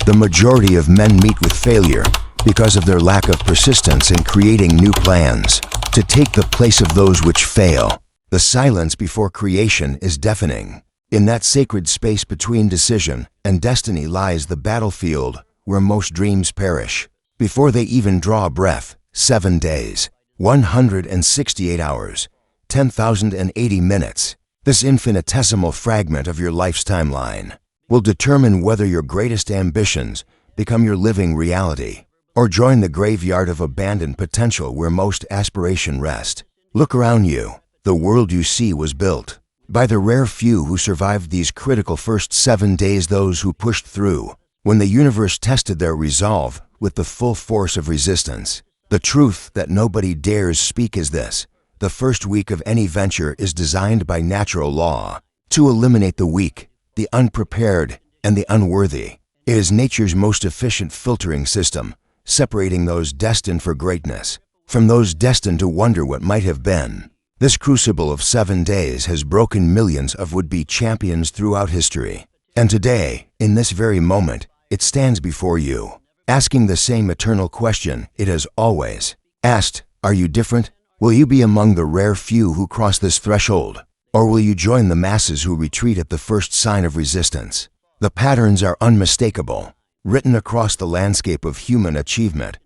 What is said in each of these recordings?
The majority of men meet with failure because of their lack of persistence in creating new plans to take the place of those which fail. The silence before creation is deafening. In that sacred space between decision and destiny lies the battlefield where most dreams perish before they even draw a breath. 7 days, 168 hours, 10,080 minutes. This infinitesimal fragment of your life's timeline will determine whether your greatest ambitions become your living reality or join the graveyard of abandoned potential where most aspiration rests. Look around you. The world you see was built by the rare few who survived these critical first 7 days, those who pushed through when the universe tested their resolve with the full force of resistance. The truth that nobody dares speak is this: the first week of any venture is designed by natural law to eliminate the weak, the unprepared, and the unworthy. It is nature's most efficient filtering system, separating those destined for greatness from those destined to wonder what might have been. This crucible of 7 days has broken millions of would-be champions throughout history. And today, in this very moment, it stands before you, asking the same eternal question it has always asked. Are you different? Will you be among the rare few who cross this threshold? Or will you join the masses who retreat at the first sign of resistance? The patterns are unmistakable, written across the landscape of human achievement.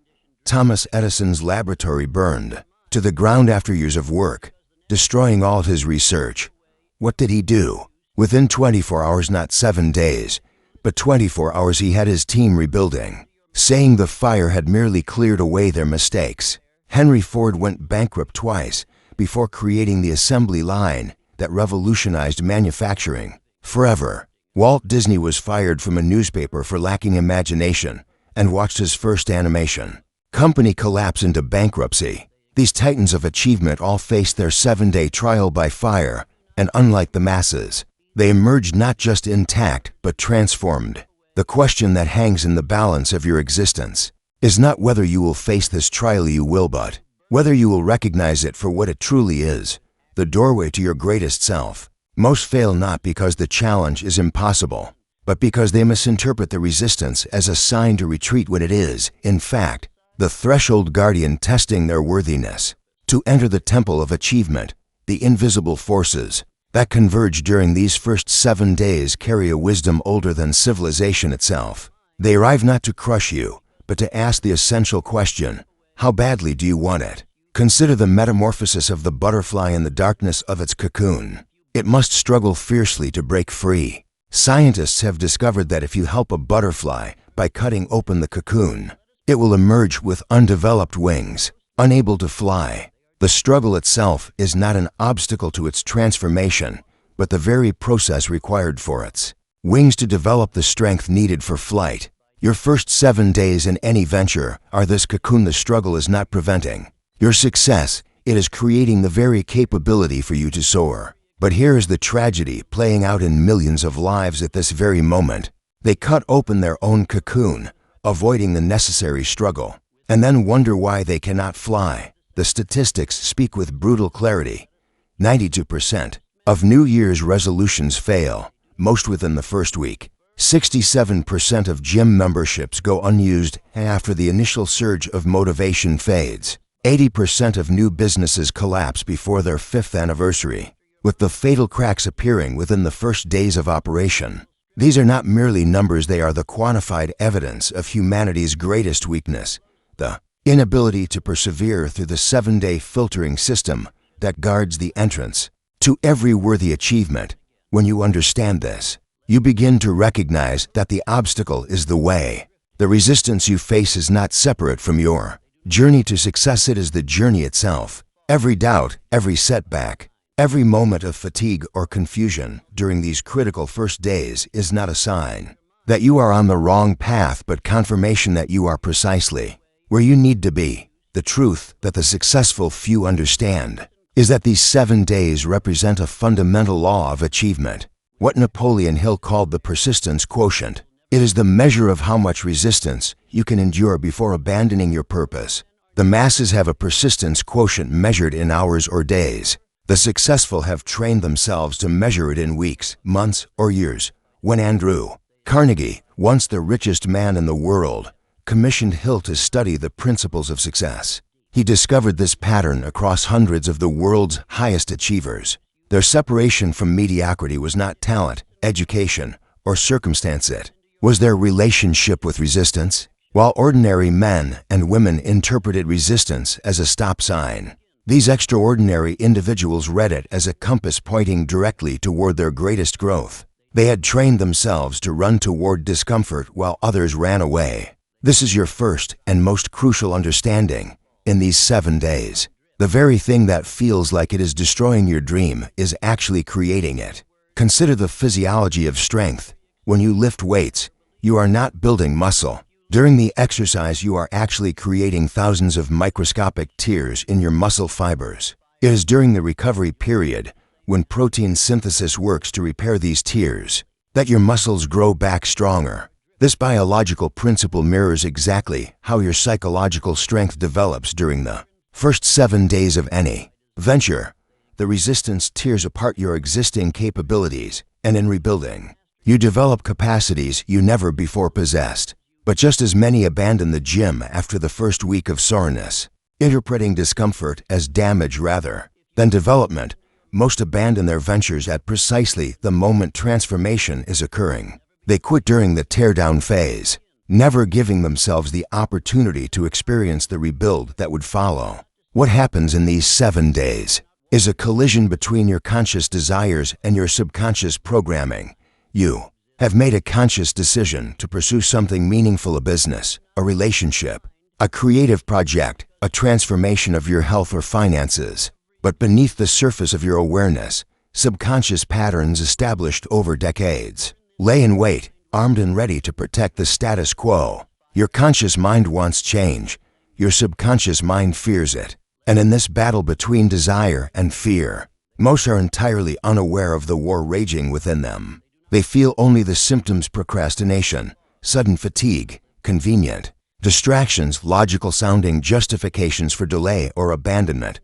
Thomas Edison's laboratory burned to the ground after years of work, destroying all his research. What did he do? Within 24 hours, not 7 days, but 24 hours, he had his team rebuilding, saying the fire had merely cleared away their mistakes. Henry Ford went bankrupt twice before creating the assembly line that revolutionized manufacturing forever. Walt Disney was fired from a newspaper for lacking imagination and watched his first animation company collapse into bankruptcy. These titans of achievement all faced their 7-day trial by fire, and unlike the masses, they emerged not just intact but transformed. The question that hangs in the balance of your existence is not whether you will face this trial, you will, but whether you will recognize it for what it truly is, the doorway to your greatest self. Most fail not because the challenge is impossible, but because they misinterpret the resistance as a sign to retreat when it is, in fact, the threshold guardian testing their worthiness to enter the temple of achievement. The invisible forces that converge during these first 7 days carry a wisdom older than civilization itself. They arrive not to crush you, but to ask the essential question: how badly do you want it? Consider the metamorphosis of the butterfly in the darkness of its cocoon. It must struggle fiercely to break free. Scientists have discovered that if you help a butterfly by cutting open the cocoon, it will emerge with undeveloped wings, unable to fly. The struggle itself is not an obstacle to its transformation, but the very process required for its wings to develop the strength needed for flight. Your first 7 days in any venture are this cocoon. The struggle is not preventing your success, it is creating the very capability for you to soar. But here is the tragedy playing out in millions of lives at this very moment. They cut open their own cocoon, avoiding the necessary struggle, and then wonder why they cannot fly. The statistics speak with brutal clarity. 92% of New Year's resolutions fail, most within the first week. 67% of gym memberships go unused after the initial surge of motivation fades. 80% of new businesses collapse before their 5th anniversary, with the fatal cracks appearing within the first days of operation. These are not merely numbers, they are the quantified evidence of humanity's greatest weakness, the inability to persevere through the 7-day filtering system that guards the entrance to every worthy achievement. When you understand this, you begin to recognize that the obstacle is the way. The resistance you face is not separate from your journey to success, it is the journey itself. Every doubt, every setback, every moment of fatigue or confusion during these critical first days is not a sign that you are on the wrong path, but confirmation that you are precisely where you need to be. The truth that the successful few understand is that these 7 days represent a fundamental law of achievement, what Napoleon Hill called the persistence quotient. It is the measure of how much resistance you can endure before abandoning your purpose. The masses have a persistence quotient measured in hours or days. The successful have trained themselves to measure it in weeks, months, or years. When Andrew Carnegie, once the richest man in the world, commissioned Hill to study the principles of success. He discovered this pattern across hundreds of the world's highest achievers. Their separation from mediocrity was not talent, education, or circumstance. It was their relationship with resistance. While ordinary men and women interpreted resistance as a stop sign, these extraordinary individuals read it as a compass pointing directly toward their greatest growth. They had trained themselves to run toward discomfort while others ran away. This is your first and most crucial understanding in these 7 days. The very thing that feels like it is destroying your dream is actually creating it. Consider the physiology of strength. When you lift weights, you are not building muscle. During the exercise, you are actually creating thousands of microscopic tears in your muscle fibers. It is during the recovery period, when protein synthesis works to repair these tears, that your muscles grow back stronger. This biological principle mirrors exactly how your psychological strength develops during the first 7 days of any venture. The resistance tears apart your existing capabilities, and in rebuilding, you develop capacities you never before possessed. But just as many abandon the gym after the first week of soreness, interpreting discomfort as damage rather than development, most abandon their ventures at precisely the moment transformation is occurring. They quit during the teardown phase, never giving themselves the opportunity to experience the rebuild that would follow. What happens in these 7 days is a collision between your conscious desires and your subconscious programming. You have made a conscious decision to pursue something meaningful, a business, a relationship, a creative project, a transformation of your health or finances. But beneath the surface of your awareness, subconscious patterns established over decades lay in wait, armed and ready to protect the status quo. Your conscious mind wants change. Your subconscious mind fears it. And in this battle between desire and fear, most are entirely unaware of the war raging within them. They feel only the symptoms: procrastination, sudden fatigue, convenient distractions, logical-sounding justifications for delay or abandonment.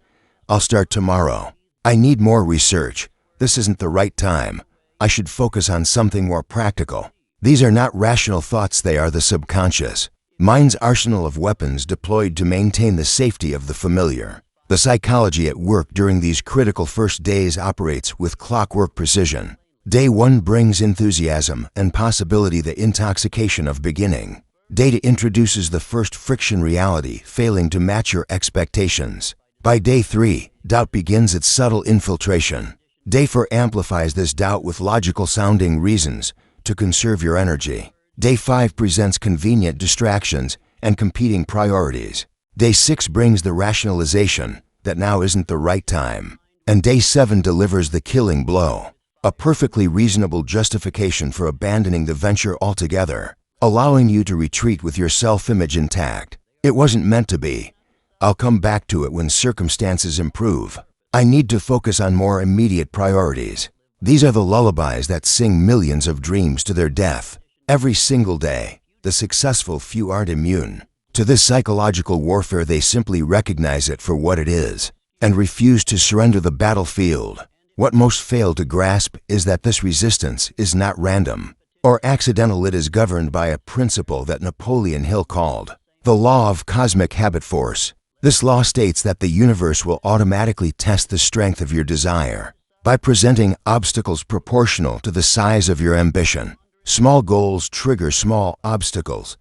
I'll start tomorrow. I need more research. This isn't the right time. I should focus on something more practical. These are not rational thoughts, they are the subconscious mind's arsenal of weapons deployed to maintain the safety of the familiar. The psychology at work during these critical first days operates with clockwork precision. Day 1 brings enthusiasm and possibility, the intoxication of beginning. Day 2 introduces the first friction, reality failing to match your expectations. By day 3, doubt begins its subtle infiltration. Day 4 amplifies this doubt with logical-sounding reasons to conserve your energy. Day 5 presents convenient distractions and competing priorities. Day 6 brings the rationalization that now isn't the right time. And day 7 delivers the killing blow, a perfectly reasonable justification for abandoning the venture altogether, allowing you to retreat with your self-image intact. It wasn't meant to be. I'll come back to it when circumstances improve. I need to focus on more immediate priorities. These are the lullabies that sing millions of dreams to their death. Every single day, the successful few aren't immune to this psychological warfare. They simply recognize it for what it is and refuse to surrender the battlefield. What most fail to grasp is that this resistance is not random or accidental. It is governed by a principle that Napoleon Hill called the law of cosmic habit force. This law states that the universe will automatically test the strength of your desire by presenting obstacles proportional to the size of your ambition. Small goals trigger small obstacles.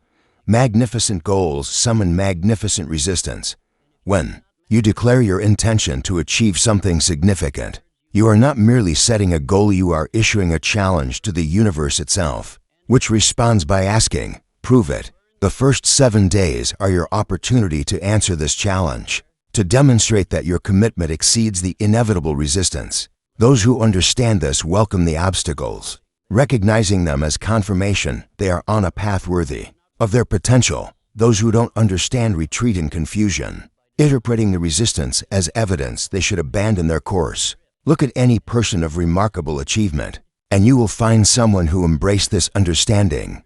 Magnificent goals summon magnificent resistance. When you declare your intention to achieve something significant, you are not merely setting a goal, you are issuing a challenge to the universe itself, which responds by asking, "Prove it." The first 7 days are your opportunity to answer this challenge, to demonstrate that your commitment exceeds the inevitable resistance. Those who understand this welcome the obstacles, recognizing them as confirmation they are on a path worthy of their potential. Those who don't understand retreat in confusion, interpreting the resistance as evidence they should abandon their course. Look at any person of remarkable achievement, and you will find someone who embraced this understanding.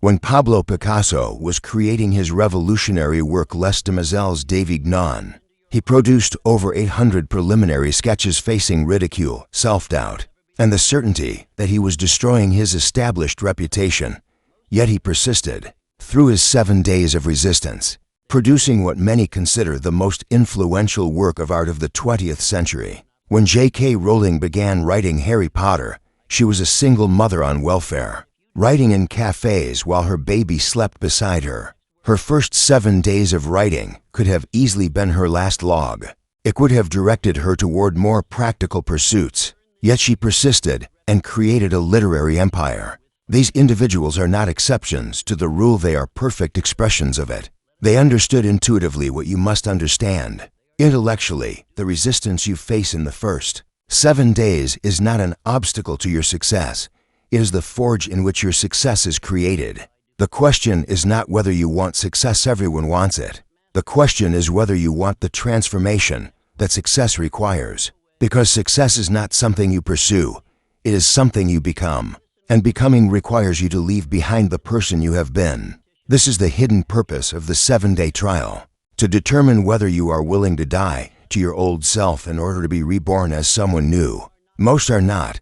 When Pablo Picasso was creating his revolutionary work Les Demoiselles d'Avignon, he produced over 800 preliminary sketches facing ridicule, self-doubt, and the certainty that he was destroying his established reputation. Yet he persisted through his 7 days of resistance, producing what many consider the most influential work of art of the 20th century. When J.K. Rowling began writing Harry Potter, she was a single mother on welfare, writing in cafes while her baby slept beside her. Her first 7 days of writing could have easily been her last log. It would have directed her toward more practical pursuits. Yet she persisted and created a literary empire. These individuals are not exceptions to the rule, they are perfect expressions of it. They understood intuitively what you must understand. Intellectually, the resistance you face in the first 7 days is not an obstacle to your success. It is the forge in which your success is created. The question is not whether you want success, everyone wants it. The question is whether you want the transformation that success requires. Because success is not something you pursue, it is something you become. And becoming requires you to leave behind the person you have been. This is the hidden purpose of the 7-day trial, to determine whether you are willing to die to your old self in order to be reborn as someone new. Most are not.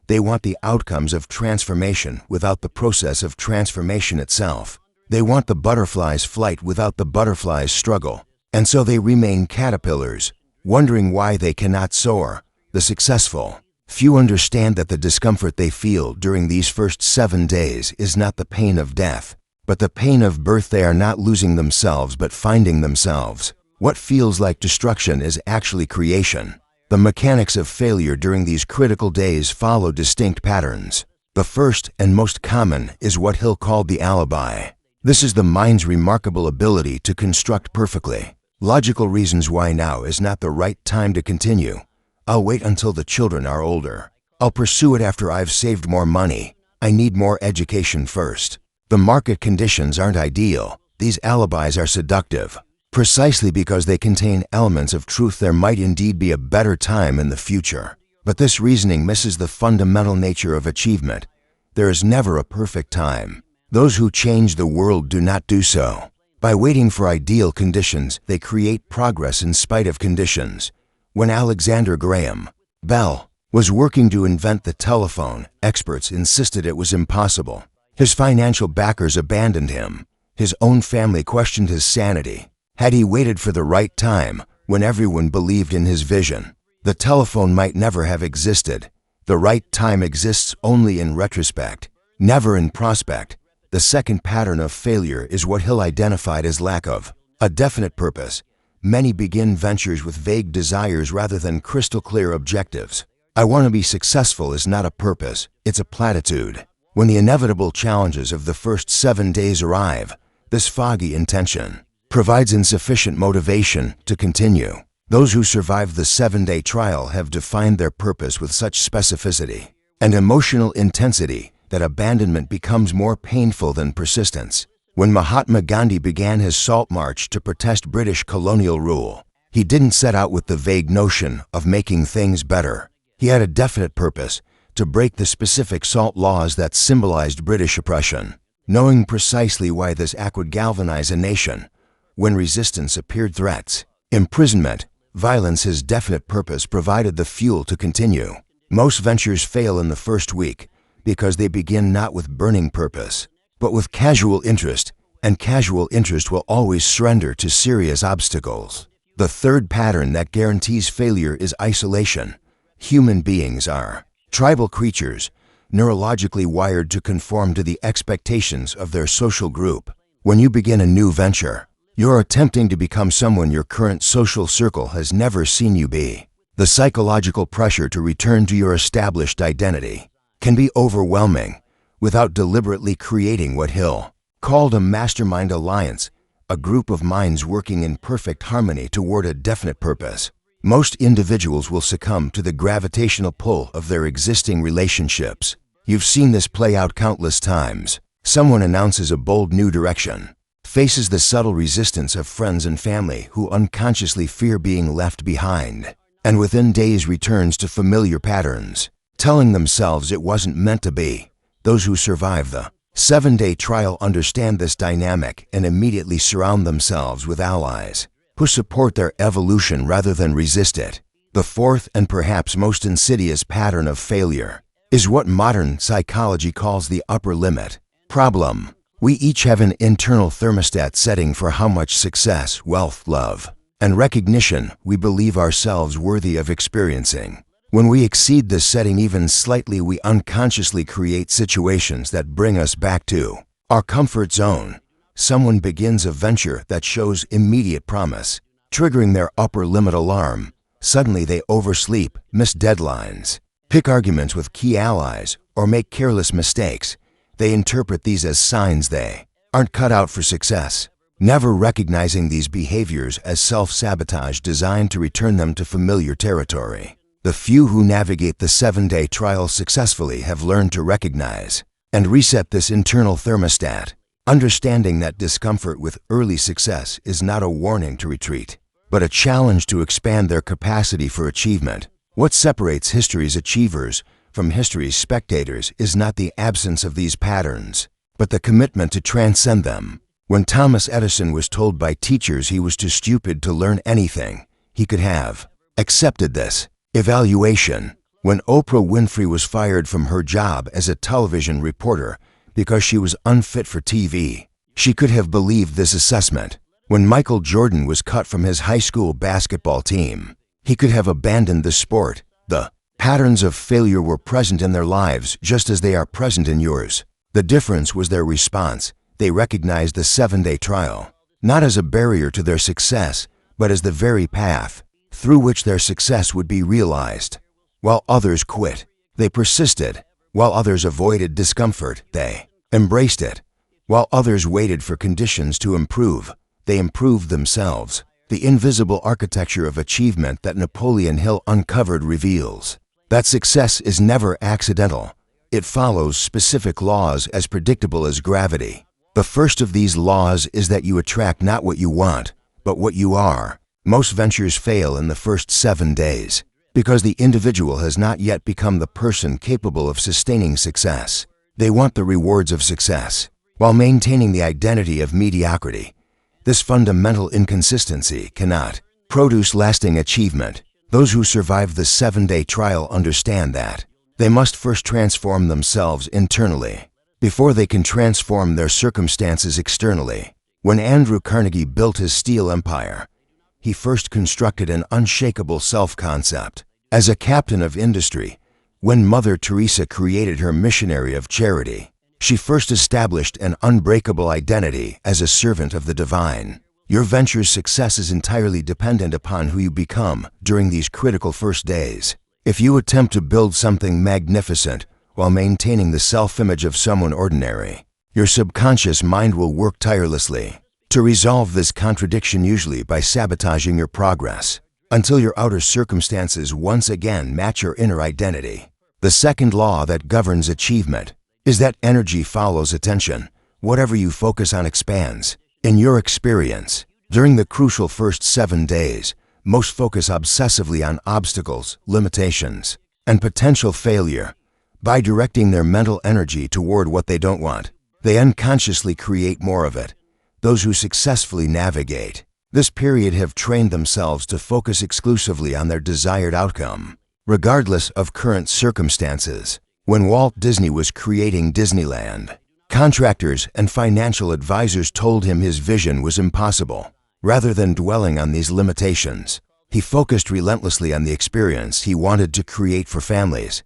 They want the outcomes of transformation without the process of transformation itself. They want the butterfly's flight without the butterfly's struggle. And so they remain caterpillars, wondering why they cannot soar. The successful few understand that the discomfort they feel during these first 7 days is not the pain of death, but the pain of birth. They are not losing themselves, but finding themselves. What feels like destruction is actually creation. The mechanics of failure during these critical days follow distinct patterns. The first and most common is what Hill called the alibi. This is the mind's remarkable ability to construct perfectly logical reasons why now is not the right time to continue. I'll wait until the children are older. I'll pursue it after I've saved more money. I need more education first. The market conditions aren't ideal. These alibis are seductive. Precisely because they contain elements of truth, there might indeed be a better time in the future. But this reasoning misses the fundamental nature of achievement. There is never a perfect time. Those who change the world do not do so by waiting for ideal conditions. They create progress in spite of conditions. When Alexander Graham Bell was working to invent the telephone, experts insisted it was impossible. His financial backers abandoned him. His own family questioned his sanity. Had he waited for the right time, when everyone believed in his vision, the telephone might never have existed. The right time exists only in retrospect, never in prospect. The second pattern of failure is what Hill identified as lack of a definite purpose. Many begin ventures with vague desires rather than crystal clear objectives. I want to be successful is not a purpose, it's a platitude. When the inevitable challenges of the first 7 days arrive, this foggy intention provides insufficient motivation to continue. Those who survive the 7-day trial have defined their purpose with such specificity and emotional intensity that abandonment becomes more painful than persistence. When Mahatma Gandhi began his salt march to protest British colonial rule, he didn't set out with the vague notion of making things better. He had a definite purpose: to break the specific salt laws that symbolized British oppression. Knowing precisely why this act would galvanize a nation, when resistance appeared, threats, imprisonment, violence, his definite purpose provided the fuel to continue. Most ventures fail in the first week because they begin not with burning purpose, but with casual interest, and casual interest will always surrender to serious obstacles. The third pattern that guarantees failure is isolation. Human beings are tribal creatures, neurologically wired to conform to the expectations of their social group. When you begin a new venture, you're attempting to become someone your current social circle has never seen you be. The psychological pressure to return to your established identity can be overwhelming without deliberately creating what Hill called a mastermind alliance, a group of minds working in perfect harmony toward a definite purpose. Most individuals will succumb to the gravitational pull of their existing relationships. You've seen this play out countless times. Someone announces a bold new direction, faces the subtle resistance of friends and family who unconsciously fear being left behind, and within days returns to familiar patterns, telling themselves it wasn't meant to be. Those who survive the 7-day trial understand this dynamic and immediately surround themselves with allies who support their evolution rather than resist it. The fourth and perhaps most insidious pattern of failure is what modern psychology calls the upper limit. Problem: we each have an internal thermostat setting for how much success, wealth, love, and recognition we believe ourselves worthy of experiencing. When we exceed this setting even slightly, we unconsciously create situations that bring us back to our comfort zone. Someone begins a venture that shows immediate promise, triggering their upper limit alarm. Suddenly they oversleep, miss deadlines, pick arguments with key allies, or make careless mistakes. They interpret these as signs they aren't cut out for success, never recognizing these behaviors as self-sabotage designed to return them to familiar territory. The few who navigate the 7-day trial successfully have learned to recognize and reset this internal thermostat, understanding that discomfort with early success is not a warning to retreat, but a challenge to expand their capacity for achievement. What separates history's achievers from history's spectators is not the absence of these patterns, but the commitment to transcend them. When Thomas Edison was told by teachers he was too stupid to learn anything, he could have accepted this evaluation. When Oprah Winfrey was fired from her job as a television reporter because she was unfit for TV, she could have believed this assessment. When Michael Jordan was cut from his high school basketball team, he could have abandoned the sport. The patterns of failure were present in their lives just as they are present in yours. The difference was their response. They recognized the 7-day trial not as a barrier to their success, but as the very path through which their success would be realized. While others quit, they persisted. While others avoided discomfort, they embraced it. While others waited for conditions to improve, they improved themselves. The invisible architecture of achievement that Napoleon Hill uncovered reveals that success is never accidental. It follows specific laws as predictable as gravity. The first of these laws is that you attract not what you want, but what you are. Most ventures fail in the first 7 days because the individual has not yet become the person capable of sustaining success. They want the rewards of success while maintaining the identity of mediocrity. This fundamental inconsistency cannot produce lasting achievement. Those who survive the 7-day trial understand that they must first transform themselves internally before they can transform their circumstances externally. When Andrew Carnegie built his steel empire, he first constructed an unshakable self-concept. As a captain of industry, when Mother Teresa created her missionary of charity, she first established an unbreakable identity as a servant of the divine. Your venture's success is entirely dependent upon who you become during these critical first days. If you attempt to build something magnificent while maintaining the self-image of someone ordinary, your subconscious mind will work tirelessly to resolve this contradiction, usually by sabotaging your progress, until your outer circumstances once again match your inner identity. The second law that governs achievement is that energy follows attention. Whatever you focus on expands. In your experience, during the crucial first 7 days, most focus obsessively on obstacles, limitations, and potential failure. By directing their mental energy toward what they don't want, they unconsciously create more of it. Those who successfully navigate this period have trained themselves to focus exclusively on their desired outcome, regardless of current circumstances. When Walt Disney was creating Disneyland, contractors and financial advisors told him his vision was impossible. Rather than dwelling on these limitations, he focused relentlessly on the experience he wanted to create for families.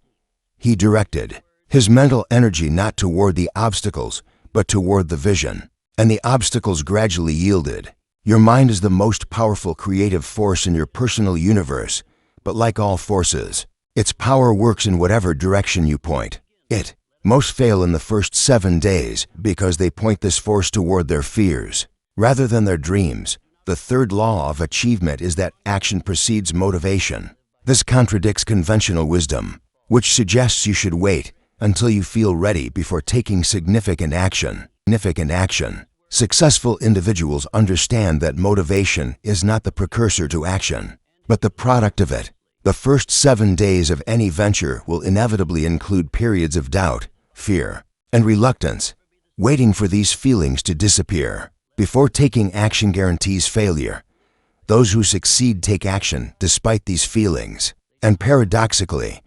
He directed his mental energy not toward the obstacles, but toward the vision, and the obstacles gradually yielded. Your mind is the most powerful creative force in your personal universe, but like all forces, its power works in whatever direction you point it. Most fail in the first 7 days because they point this force toward their fears rather than their dreams. The third law of achievement is that action precedes motivation. This contradicts conventional wisdom, which suggests you should wait until you feel ready before taking significant action. Successful individuals understand that motivation is not the precursor to action, but the product of it. The first 7 days of any venture will inevitably include periods of doubt, fear, and reluctance. Waiting for these feelings to disappear before taking action guarantees failure. Those who succeed take action despite these feelings. And paradoxically,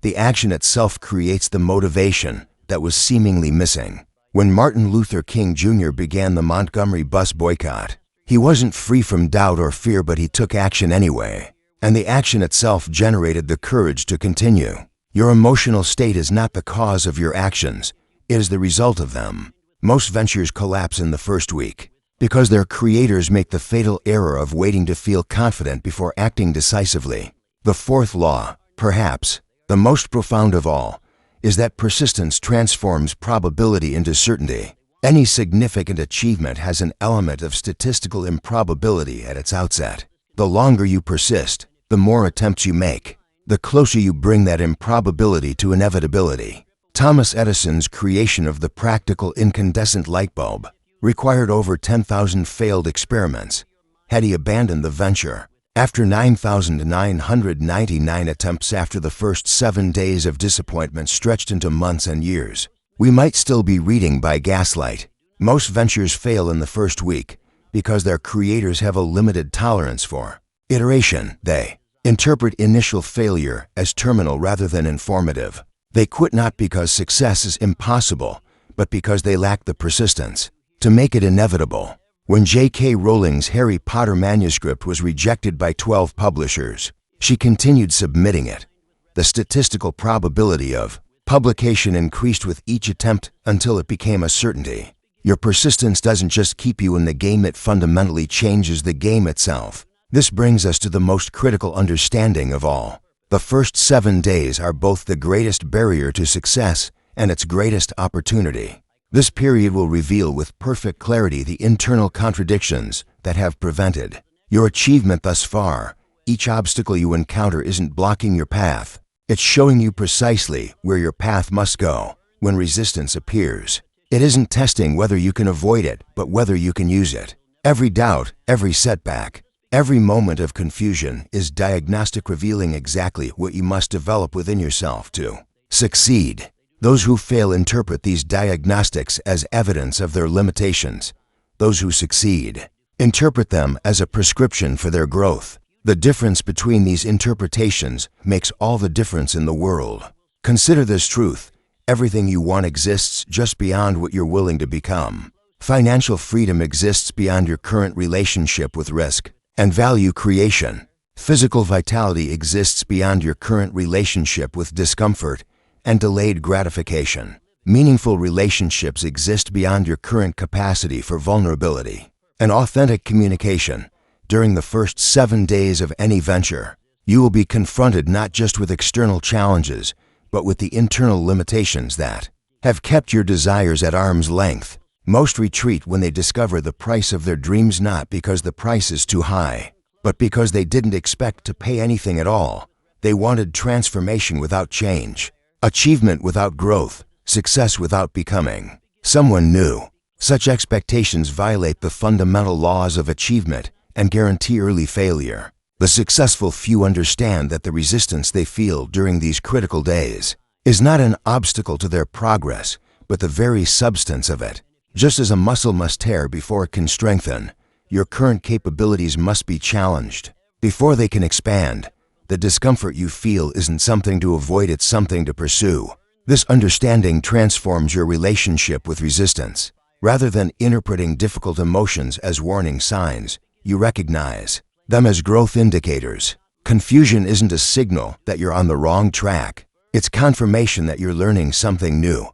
the action itself creates the motivation that was seemingly missing. When Martin Luther King Jr. began the Montgomery bus boycott, he wasn't free from doubt or fear, but he took action anyway. And the action itself generated the courage to continue. Your emotional state is not the cause of your actions, it is the result of them. Most ventures collapse in the first week because their creators make the fatal error of waiting to feel confident before acting decisively. The fourth law, perhaps the most profound of all, is that persistence transforms probability into certainty. Any significant achievement has an element of statistical improbability at its outset. The longer you persist, the more attempts you make, the closer you bring that improbability to inevitability. Thomas Edison's creation of the practical incandescent light bulb required over 10,000 failed experiments. Had he abandoned the venture after 9,999 attempts, after the first 7 days of disappointment stretched into months and years, we might still be reading by gaslight. Most ventures fail in the first week because their creators have a limited tolerance for iteration. They interpret initial failure as terminal rather than informative. They quit not because success is impossible, but because they lack the persistence to make it inevitable. When J.K. Rowling's Harry Potter manuscript was rejected by 12 publishers, she continued submitting it. The statistical probability of publication increased with each attempt until it became a certainty. Your persistence doesn't just keep you in the game, it fundamentally changes the game itself. This brings us to the most critical understanding of all. The first 7 days are both the greatest barrier to success and its greatest opportunity. This period will reveal with perfect clarity the internal contradictions that have prevented your achievement thus far. Each obstacle you encounter isn't blocking your path. It's showing you precisely where your path must go. When resistance appears, it isn't testing whether you can avoid it, but whether you can use it. Every doubt, every setback, every moment of confusion is diagnostic, revealing exactly what you must develop within yourself to succeed. Those who fail interpret these diagnostics as evidence of their limitations. Those who succeed interpret them as a prescription for their growth. The difference between these interpretations makes all the difference in the world. Consider this truth: everything you want exists just beyond what you're willing to become. Financial freedom exists beyond your current relationship with risk and value creation. Physical vitality exists beyond your current relationship with discomfort and delayed gratification. Meaningful relationships exist beyond your current capacity for vulnerability and authentic communication. During the first 7 days of any venture, you will be confronted not just with external challenges, but with the internal limitations that have kept your desires at arm's length. Most retreat when they discover the price of their dreams, not because the price is too high, but because they didn't expect to pay anything at all. They wanted transformation without change, achievement without growth, success without becoming someone new. Such expectations violate the fundamental laws of achievement and guarantee early failure. The successful few understand that the resistance they feel during these critical days is not an obstacle to their progress, but the very substance of it. Just as a muscle must tear before it can strengthen, your current capabilities must be challenged before they can expand. The discomfort you feel isn't something to avoid, it's something to pursue. This understanding transforms your relationship with resistance. Rather than interpreting difficult emotions as warning signs, you recognize them as growth indicators. Confusion isn't a signal that you're on the wrong track. It's confirmation that you're learning something new.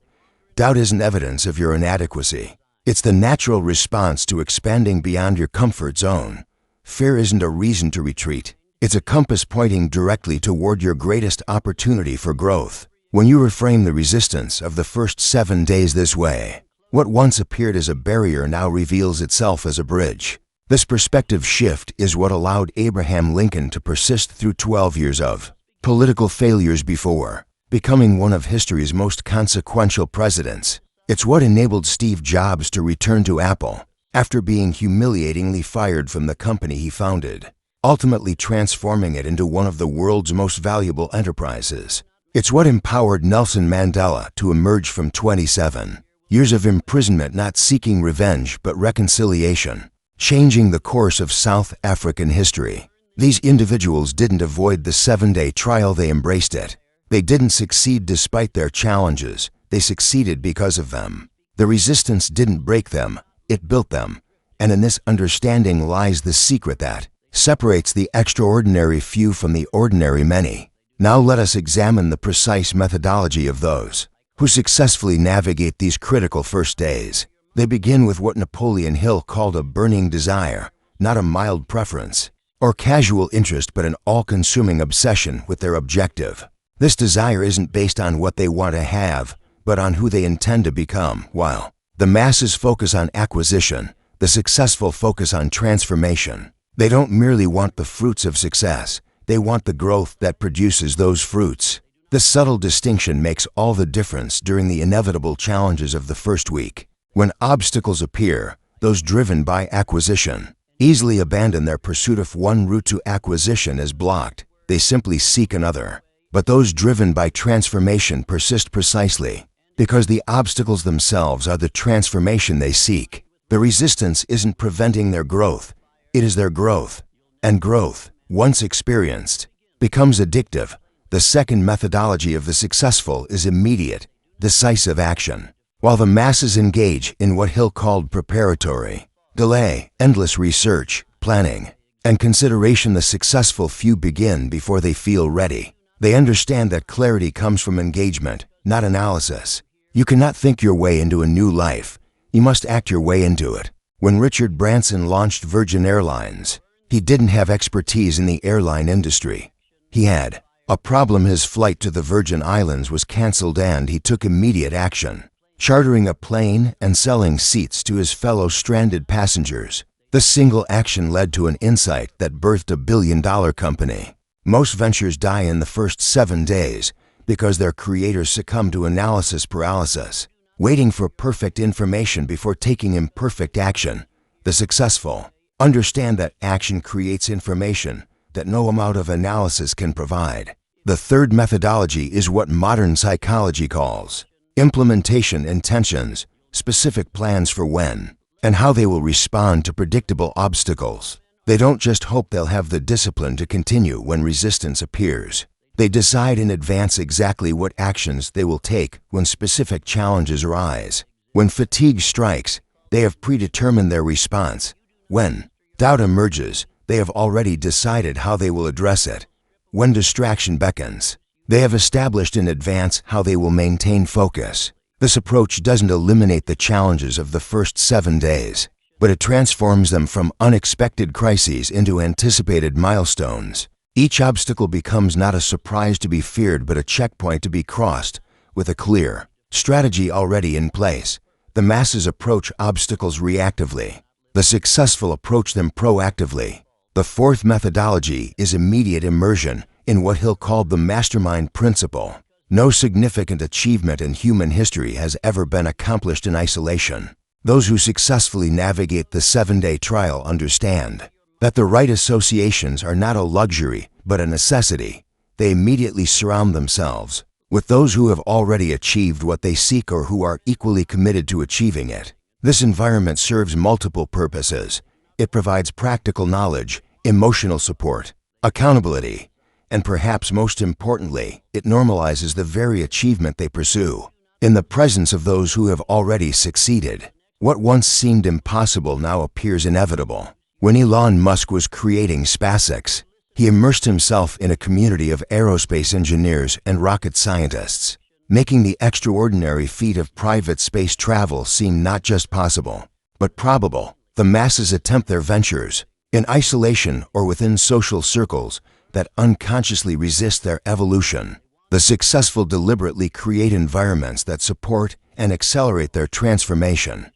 Doubt isn't evidence of your inadequacy. It's the natural response to expanding beyond your comfort zone. Fear isn't a reason to retreat. It's a compass pointing directly toward your greatest opportunity for growth. When you reframe the resistance of the first 7 days this way, what once appeared as a barrier now reveals itself as a bridge. This perspective shift is what allowed Abraham Lincoln to persist through 12 years of political failures before becoming one of history's most consequential presidents. It's what enabled Steve Jobs to return to Apple after being humiliatingly fired from the company he founded, ultimately transforming it into one of the world's most valuable enterprises. It's what empowered Nelson Mandela to emerge from 27 years of imprisonment not seeking revenge but reconciliation. changing the course of South African history. These individuals didn't avoid the 7-day trial, they embraced it. They didn't succeed despite their challenges, they succeeded because of them. The resistance didn't break them, it built them. And in this understanding lies the secret that separates the extraordinary few from the ordinary many. Now let us examine the precise methodology of those who successfully navigate these critical first days. They begin with what Napoleon Hill called a burning desire, not a mild preference or casual interest, but an all-consuming obsession with their objective. This desire isn't based on what they want to have, but on who they intend to become. While the masses focus on acquisition, the successful focus on transformation. They don't merely want the fruits of success, they want the growth that produces those fruits. This subtle distinction makes all the difference during the inevitable challenges of the first week. When obstacles appear, those driven by acquisition easily abandon their pursuit if one route to acquisition is blocked. They simply seek another. But those driven by transformation persist precisely because the obstacles themselves are the transformation they seek. The resistance isn't preventing their growth, it is their growth. And growth, once experienced, becomes addictive. The second methodology of the successful is immediate, decisive action. While the masses engage in what Hill called preparatory delay, endless research, planning, and consideration, the successful few begin before they feel ready. They understand that clarity comes from engagement, not analysis. You cannot think your way into a new life. You must act your way into it. When Richard Branson launched Virgin Airlines, he didn't have expertise in the airline industry. He had a problem. His flight to the Virgin Islands was canceled and he took immediate action, chartering a plane and selling seats to his fellow stranded passengers. This single action led to an insight that birthed a billion-dollar company. Most ventures die in the first 7 days because their creators succumb to analysis paralysis, waiting for perfect information before taking imperfect action. The successful understand that action creates information that no amount of analysis can provide. The third methodology is what modern psychology calls implementation intentions, specific plans for when and how they will respond to predictable obstacles. They don't just hope they'll have the discipline to continue when resistance appears. They decide in advance exactly what actions they will take when specific challenges arise. When fatigue strikes, they have predetermined their response. When doubt emerges, they have already decided how they will address it. When distraction beckons, they have established in advance how they will maintain focus. This approach doesn't eliminate the challenges of the first 7 days, but it transforms them from unexpected crises into anticipated milestones. Each obstacle becomes not a surprise to be feared, but a checkpoint to be crossed with a clear strategy already in place. The masses approach obstacles reactively. The successful approach them proactively. The fourth methodology is immediate immersion in what Hill called the mastermind principle. No significant achievement in human history has ever been accomplished in isolation. Those who successfully navigate the 7-day trial understand that the right associations are not a luxury, but a necessity. They immediately surround themselves with those who have already achieved what they seek or who are equally committed to achieving it. This environment serves multiple purposes. It provides practical knowledge, emotional support, accountability, and perhaps most importantly, it normalizes the very achievement they pursue. In the presence of those who have already succeeded, what once seemed impossible now appears inevitable. When Elon Musk was creating SpaceX, he immersed himself in a community of aerospace engineers and rocket scientists, making the extraordinary feat of private space travel seem not just possible, but probable. The masses attempt their ventures in isolation or within social circles that unconsciously resist their evolution. The successful deliberately create environments that support and accelerate their transformation.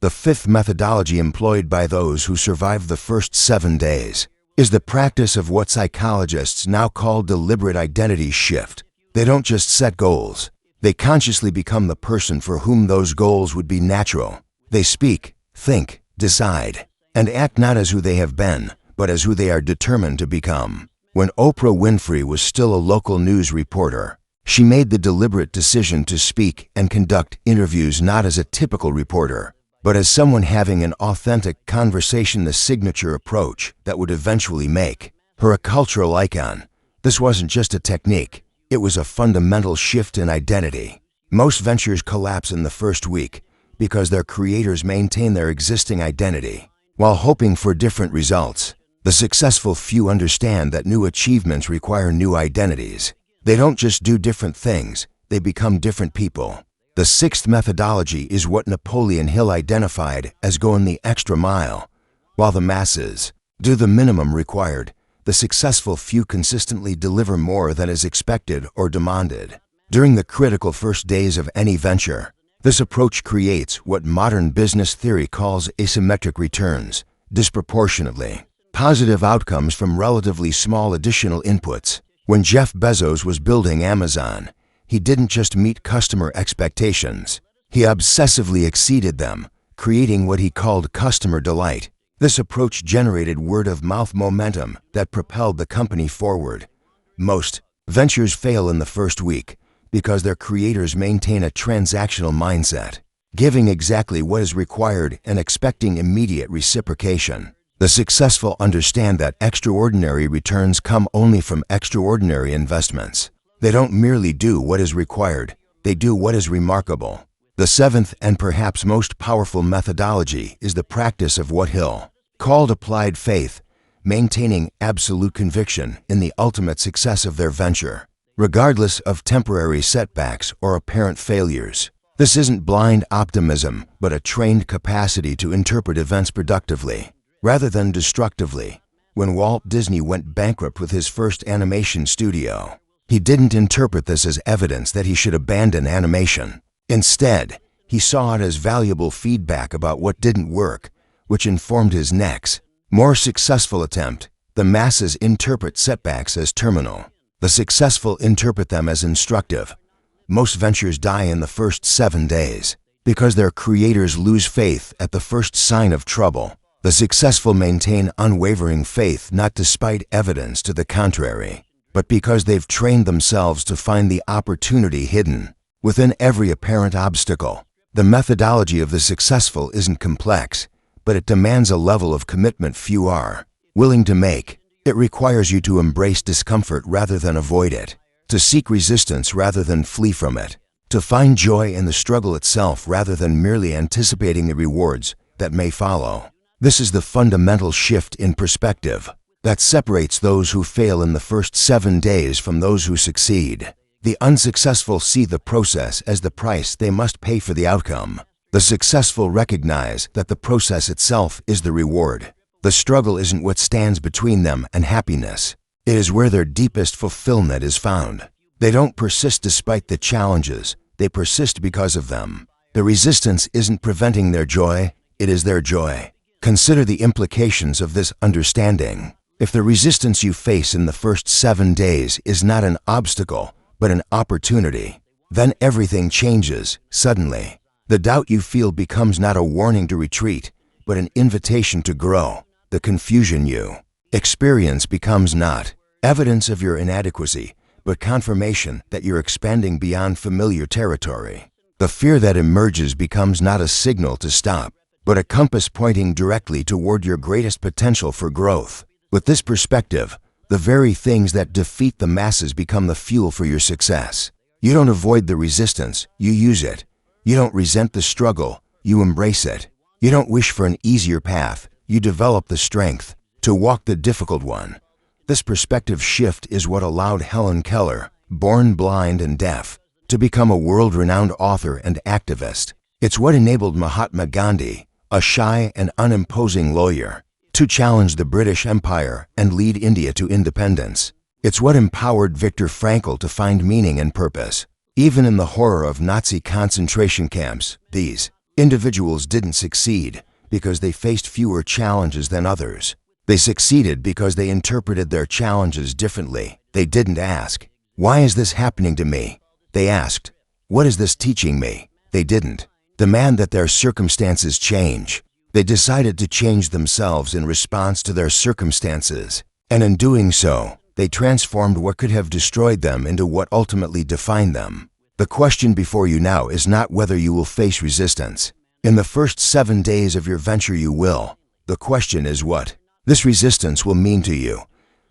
The fifth methodology employed by those who survive the first 7 days is the practice of what psychologists now call deliberate identity shift. They don't just set goals. They consciously become the person for whom those goals would be natural. They speak, think, decide, and act not as who they have been, but as who they are determined to become. When Oprah Winfrey was still a local news reporter, she made the deliberate decision to speak and conduct interviews not as a typical reporter, but as someone having an authentic conversation, the signature approach that would eventually make her a cultural icon. This wasn't just a technique, it was a fundamental shift in identity. Most ventures collapse in the first week because their creators maintain their existing identity while hoping for different results. The successful few understand that new achievements require new identities. They don't just do different things, they become different people. The sixth methodology is what Napoleon Hill identified as going the extra mile. While the masses do the minimum required, the successful few consistently deliver more than is expected or demanded. During the critical first days of any venture, this approach creates what modern business theory calls asymmetric returns, disproportionately positive outcomes from relatively small additional inputs. When Jeff Bezos was building Amazon, he didn't just meet customer expectations, he obsessively exceeded them, creating what he called customer delight. This approach generated word-of-mouth momentum that propelled the company forward. Most ventures fail in the first week because their creators maintain a transactional mindset, giving exactly what is required and expecting immediate reciprocation. The successful understand that extraordinary returns come only from extraordinary investments. They don't merely do what is required, they do what is remarkable. The seventh and perhaps most powerful methodology is the practice of what Hill called applied faith, maintaining absolute conviction in the ultimate success of their venture, regardless of temporary setbacks or apparent failures. This isn't blind optimism, but a trained capacity to interpret events productively, rather than destructively. When Walt Disney went bankrupt with his first animation studio, he didn't interpret this as evidence that he should abandon animation. Instead, he saw it as valuable feedback about what didn't work, which informed his next, more successful attempt. The masses interpret setbacks as terminal. The successful interpret them as instructive. Most ventures die in the first 7 days because their creators lose faith at the first sign of trouble. The successful maintain unwavering faith not despite evidence to the contrary, but because they've trained themselves to find the opportunity hidden within every apparent obstacle. The methodology of the successful isn't complex, but it demands a level of commitment few are willing to make. It requires you to embrace discomfort rather than avoid it, to seek resistance rather than flee from it, to find joy in the struggle itself rather than merely anticipating the rewards that may follow. This is the fundamental shift in perspective that separates those who fail in the first 7 days from those who succeed. The unsuccessful see the process as the price they must pay for the outcome. The successful recognize that the process itself is the reward. The struggle isn't what stands between them and happiness. It is where their deepest fulfillment is found. They don't persist despite the challenges, they persist because of them. The resistance isn't preventing their joy, it is their joy. Consider the implications of this understanding. If the resistance you face in the first 7 days is not an obstacle, but an opportunity, then everything changes suddenly. The doubt you feel becomes not a warning to retreat, but an invitation to grow. The confusion you experience becomes not evidence of your inadequacy, but confirmation that you're expanding beyond familiar territory. The fear that emerges becomes not a signal to stop, but a compass pointing directly toward your greatest potential for growth. With this perspective, the very things that defeat the masses become the fuel for your success. You don't avoid the resistance, you use it. You don't resent the struggle, you embrace it. You don't wish for an easier path, you develop the strength to walk the difficult one. This perspective shift is what allowed Helen Keller, born blind and deaf, to become a world-renowned author and activist. It's what enabled Mahatma Gandhi, a shy and unimposing lawyer, to challenge the British Empire and lead India to independence. It's what empowered Viktor Frankl to find meaning and purpose. Even in the horror of Nazi concentration camps, these individuals didn't succeed because they faced fewer challenges than others. They succeeded because they interpreted their challenges differently. They didn't ask, "Why is this happening to me?" They asked, "What is this teaching me?" They didn't demand that their circumstances change. They decided to change themselves in response to their circumstances, and in doing so, they transformed what could have destroyed them into what ultimately defined them. The question before you now is not whether you will face resistance. In the first 7 days of your venture you will. The question is what this resistance will mean to you.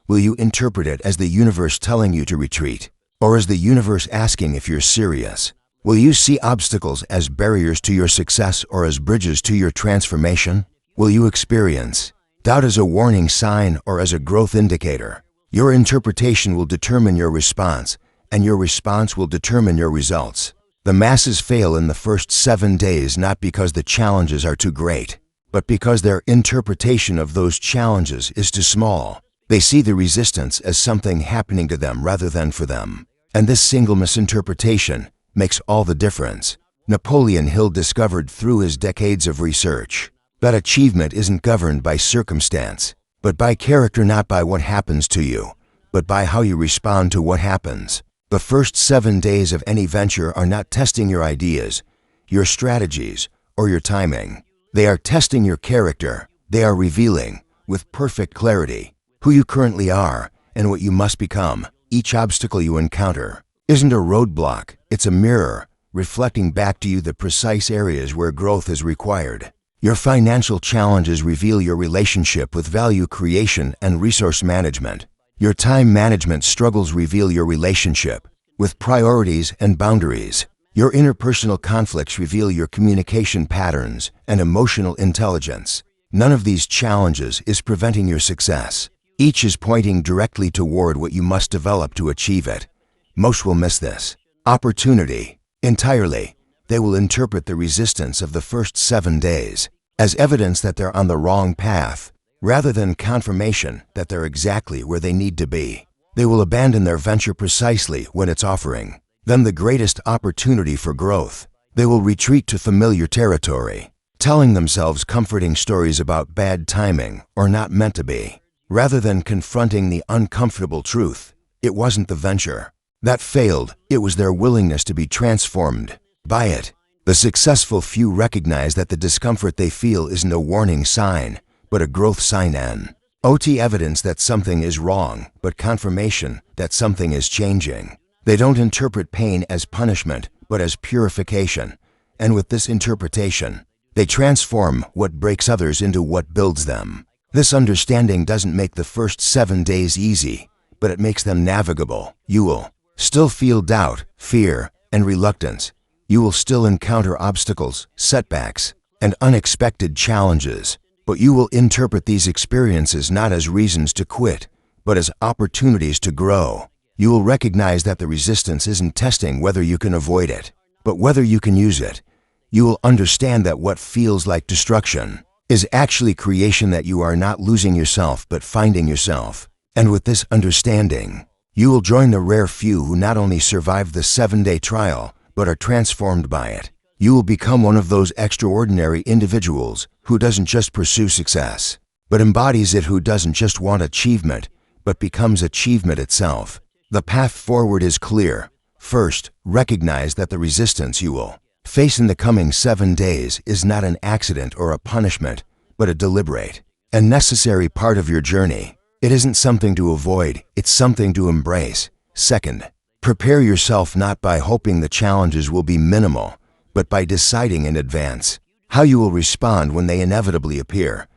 Will you interpret it as the universe telling you to retreat, or as the universe asking if you're serious? Will you see obstacles as barriers to your success or as bridges to your transformation? Will you experience doubt as a warning sign or as a growth indicator? Your interpretation will determine your response, and your response will determine your results. The masses fail in the first 7 days not because the challenges are too great, but because their interpretation of those challenges is too small. They see the resistance as something happening to them rather than for them. And this single misinterpretation makes all the difference. Napoleon Hill discovered through his decades of research that achievement isn't governed by circumstance, but by character, not by what happens to you, but by how you respond to what happens. The first 7 days of any venture are not testing your ideas, your strategies, or your timing. They are testing your character. They are revealing, with perfect clarity, who you currently are and what you must become. Each obstacle you encounter isn't a roadblock, it's a mirror, reflecting back to you the precise areas where growth is required. Your financial challenges reveal your relationship with value creation and resource management. Your time management struggles reveal your relationship with priorities and boundaries. Your interpersonal conflicts reveal your communication patterns and emotional intelligence. None of these challenges is preventing your success. Each is pointing directly toward what you must develop to achieve it. Most will miss this opportunity entirely. They will interpret the resistance of the first 7 days as evidence that they're on the wrong path, rather than confirmation that they're exactly where they need to be. They will abandon their venture precisely when it's offering them the greatest opportunity for growth. They will retreat to familiar territory, telling themselves comforting stories about bad timing or not meant to be. Rather than confronting the uncomfortable truth, it wasn't the venture that failed, it was their willingness to be transformed by it. The successful few recognize that the discomfort they feel isn't a warning sign, but a growth sign. Not evidence that something is wrong, but confirmation that something is changing. They don't interpret pain as punishment, but as purification. And with this interpretation, they transform what breaks others into what builds them. This understanding doesn't make the first 7 days easy, but it makes them navigable. You will still feel doubt, fear, and reluctance. You will still encounter obstacles, setbacks, and unexpected challenges, but you will interpret these experiences not as reasons to quit, but as opportunities to grow. You will recognize that the resistance isn't testing whether you can avoid it, but whether you can use it. You will understand that what feels like destruction is actually creation, that you are not losing yourself but finding yourself. And with this understanding, you will join the rare few who not only survive the 7-day trial, but are transformed by it. You will become one of those extraordinary individuals who doesn't just pursue success, but embodies it, who doesn't just want achievement, but becomes achievement itself. The path forward is clear. First, recognize that the resistance you will face in the coming 7 days is not an accident or a punishment, but a deliberate and necessary part of your journey. It isn't something to avoid, it's something to embrace. Second, prepare yourself not by hoping the challenges will be minimal, but by deciding in advance how you will respond when they inevitably appear.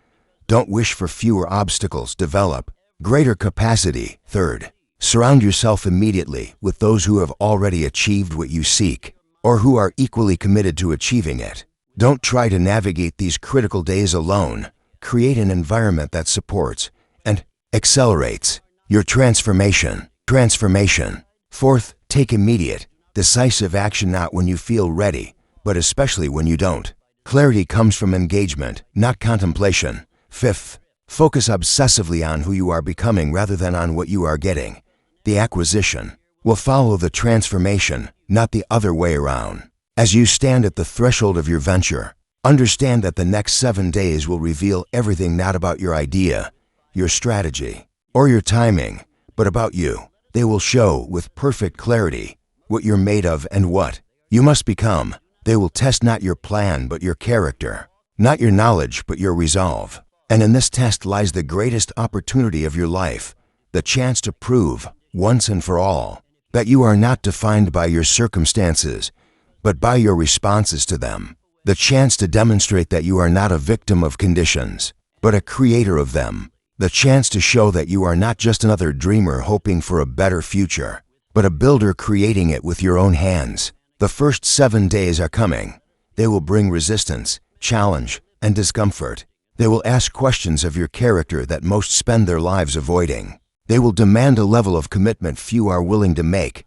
Don't wish for fewer obstacles, develop greater capacity. Third, surround yourself immediately with those who have already achieved what you seek, or who are equally committed to achieving it. Don't try to navigate these critical days alone. Create an environment that supports and accelerates your transformation. Fourth, take immediate, decisive action, not when you feel ready, but especially when you don't. Clarity comes from engagement, not contemplation. Fifth, focus obsessively on who you are becoming rather than on what you are getting. The acquisition will follow the transformation, not the other way around. As you stand at the threshold of your venture, understand that the next 7 days will reveal everything, not about your idea, your strategy, or your timing, but about you. They will show with perfect clarity what you're made of and what you must become. They will test not your plan but your character, not your knowledge but your resolve. And in this test lies the greatest opportunity of your life, the chance to prove, once and for all, that you are not defined by your circumstances, but by your responses to them. The chance to demonstrate that you are not a victim of conditions, but a creator of them. The chance to show that you are not just another dreamer hoping for a better future, but a builder creating it with your own hands. The first 7 days are coming. They will bring resistance, challenge, and discomfort. They will ask questions of your character that most spend their lives avoiding. They will demand a level of commitment few are willing to make.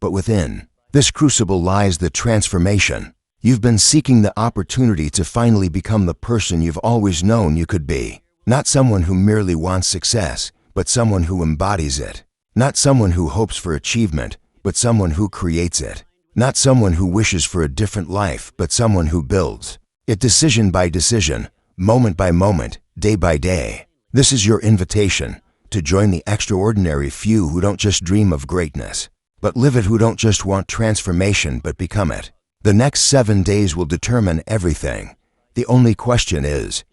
But within this crucible lies the transformation. You've been seeking the opportunity to finally become the person you've always known you could be. Not someone who merely wants success, but someone who embodies it. Not someone who hopes for achievement, but someone who creates it. Not someone who wishes for a different life, but someone who builds it decision by decision, moment by moment, day by day. This is your invitation to join the extraordinary few who don't just dream of greatness, but live it, who don't just want transformation but become it. The next 7 days will determine everything. The only question is,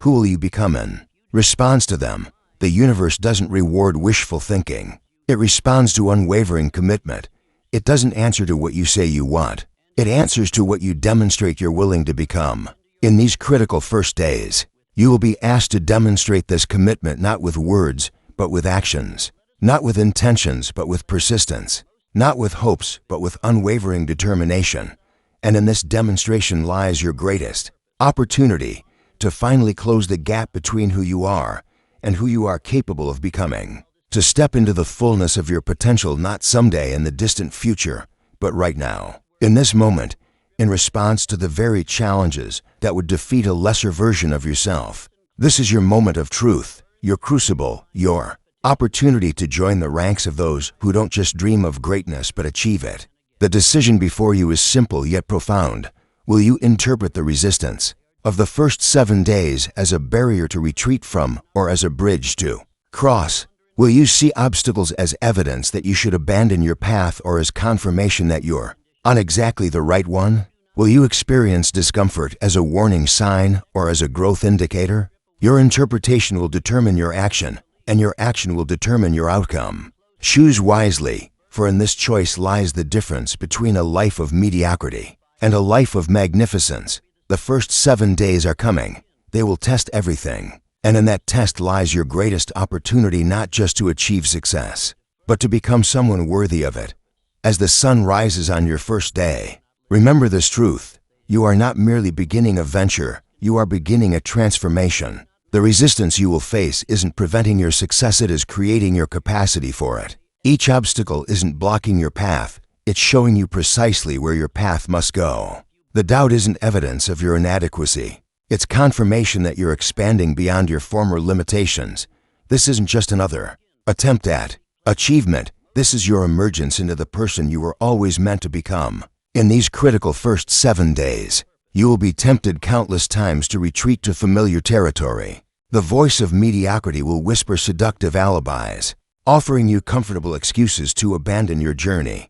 who will you become in response to them? The universe doesn't reward wishful thinking. It responds to unwavering commitment. It doesn't answer to what you say you want. It answers to what you demonstrate you're willing to become. In these critical first days, you will be asked to demonstrate this commitment not with words, but with actions. Not with intentions, but with persistence. Not with hopes, but with unwavering determination. And in this demonstration lies your greatest opportunity to finally close the gap between who you are and who you are capable of becoming. To step into the fullness of your potential not someday in the distant future, but right now. In this moment, in response to the very challenges that would defeat a lesser version of yourself. This is your moment of truth, your crucible, your opportunity to join the ranks of those who don't just dream of greatness but achieve it. The decision before you is simple yet profound. Will you interpret the resistance of the first 7 days as a barrier to retreat from or as a bridge to cross? Will you see obstacles as evidence that you should abandon your path or as confirmation that you're on exactly the right one? Will you experience discomfort as a warning sign or as a growth indicator? Your interpretation will determine your action, and your action will determine your outcome. Choose wisely, for in this choice lies the difference between a life of mediocrity and a life of magnificence. The first 7 days are coming. They will test everything, and in that test lies your greatest opportunity not just to achieve success, but to become someone worthy of it. As the sun rises on your first day, remember this truth. You are not merely beginning a venture, you are beginning a transformation. The resistance you will face isn't preventing your success, it is creating your capacity for it. Each obstacle isn't blocking your path, it's showing you precisely where your path must go. The doubt isn't evidence of your inadequacy. It's confirmation that you're expanding beyond your former limitations. This isn't just another attempt at achievement. This is your emergence into the person you were always meant to become. In these critical first 7 days, you will be tempted countless times to retreat to familiar territory. The voice of mediocrity will whisper seductive alibis, offering you comfortable excuses to abandon your journey.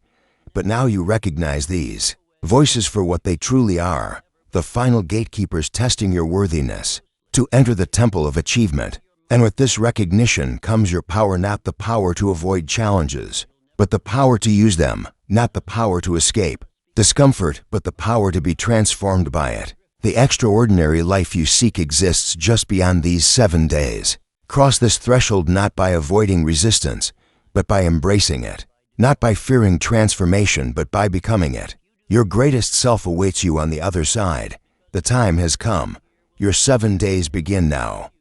But now you recognize these voices for what they truly are, the final gatekeepers testing your worthiness to enter the temple of achievement. And with this recognition comes your power, not the power to avoid challenges, but the power to use them, not the power to escape discomfort, but the power to be transformed by it. The extraordinary life you seek exists just beyond these 7 days. Cross this threshold not by avoiding resistance, but by embracing it. Not by fearing transformation, but by becoming it. Your greatest self awaits you on the other side. The time has come. Your 7 days begin now.